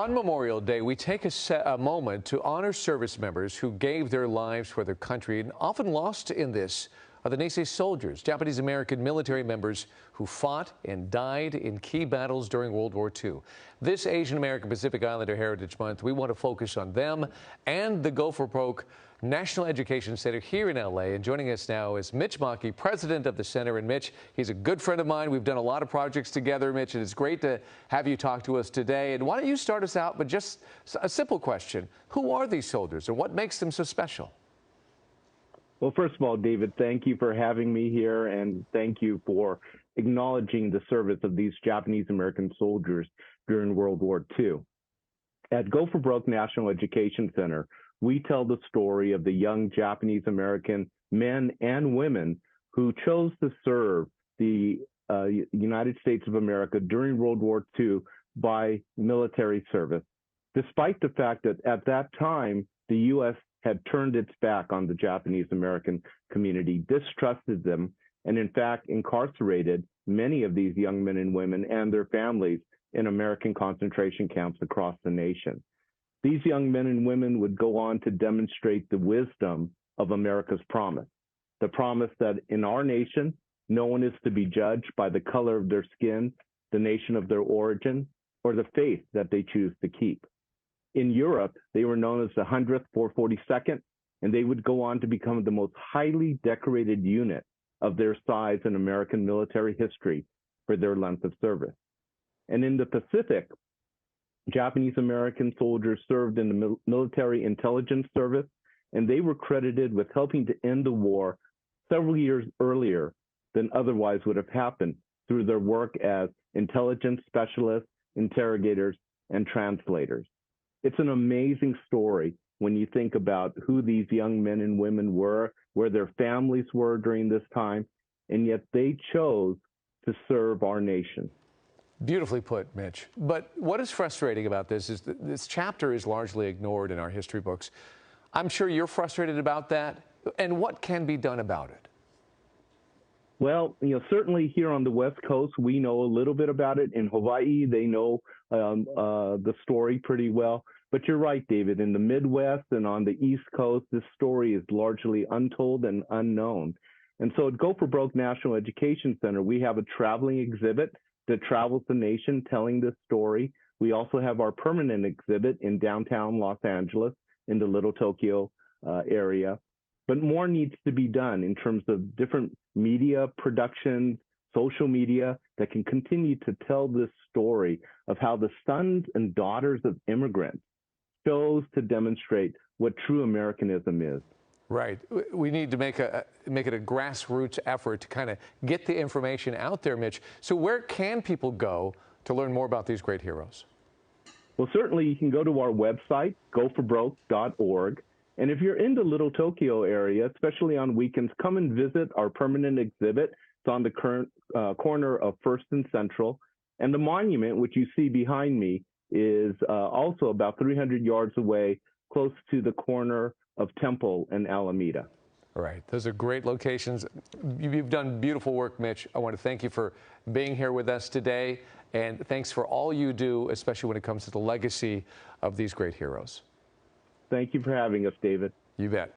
On Memorial Day, we take a moment to honor service members who gave their lives for their country, and often lost in this are the Nisei soldiers, Japanese-American military members who fought and died in key battles during World War II. This Asian American Pacific Islander Heritage Month, we want to focus on them and the Go for Broke National Education Center here in L.A. And joining us now is Mitch Maki, president of the center. And Mitch, he's a good friend of mine. We've done a lot of projects together, Mitch, and it's great to have you talk to us today. And why don't you start us out with just a simple question. Who are these soldiers and what makes them so special? Well, first of all, David, thank you for having me here, and thank you for acknowledging the service of these Japanese-American soldiers during World War II. At Go for Broke National Education Center, we tell the story of the young Japanese-American men and women who chose to serve the United States of America during World War II by military service, despite the fact that at that time, the U.S. had turned its back on the Japanese-American community, distrusted them, and in fact incarcerated many of these young men and women and their families in American concentration camps across the nation. These young men and women would go on to demonstrate the wisdom of America's promise, the promise that in our nation, no one is to be judged by the color of their skin, the nation of their origin, or the faith that they choose to keep. In Europe, they were known as the 100th 442nd, and they would go on to become the most highly decorated unit of their size in American military history for their length of service. And in the Pacific, Japanese-American soldiers served in the military intelligence service, and they were credited with helping to end the war several years earlier than otherwise would have happened through their work as intelligence specialists, interrogators, and translators. It's an amazing story when you think about who these young men and women were, where their families were during this time, and yet they chose to serve our nation. Beautifully put, Mitch. But what is frustrating about this is that this chapter is largely ignored in our history books. I'm sure you're frustrated about that. And what can be done about it? Well, certainly here on the West Coast, we know a little bit about it. In Hawaii, they know the story pretty well. But you're right, David. In the Midwest and on the East Coast, this story is largely untold and unknown. And so at Go for Broke National Education Center, we have a traveling exhibit that travels the nation telling this story. We also have our permanent exhibit in downtown Los Angeles in the Little Tokyo area. But more needs to be done in terms of different media productions, social media that can continue to tell this story of how the sons and daughters of immigrants chose to demonstrate what true Americanism is. Right. We need to make it a grassroots effort to kind of get the information out there, Mitch. So where can people go to learn more about these great heroes? Well, certainly you can go to our website, goforbroke.org. And if you're in the Little Tokyo area, especially on weekends, come and visit our permanent exhibit. It's on the current corner of First and Central. And the monument, which you see behind me, is also about 300 yards away, close to the corner of Temple and Alameda. All right. Those are great locations. You've done beautiful work, Mitch. I want to thank you for being here with us today. And thanks for all you do, especially when it comes to the legacy of these great heroes. Thank you for having us, David. You bet.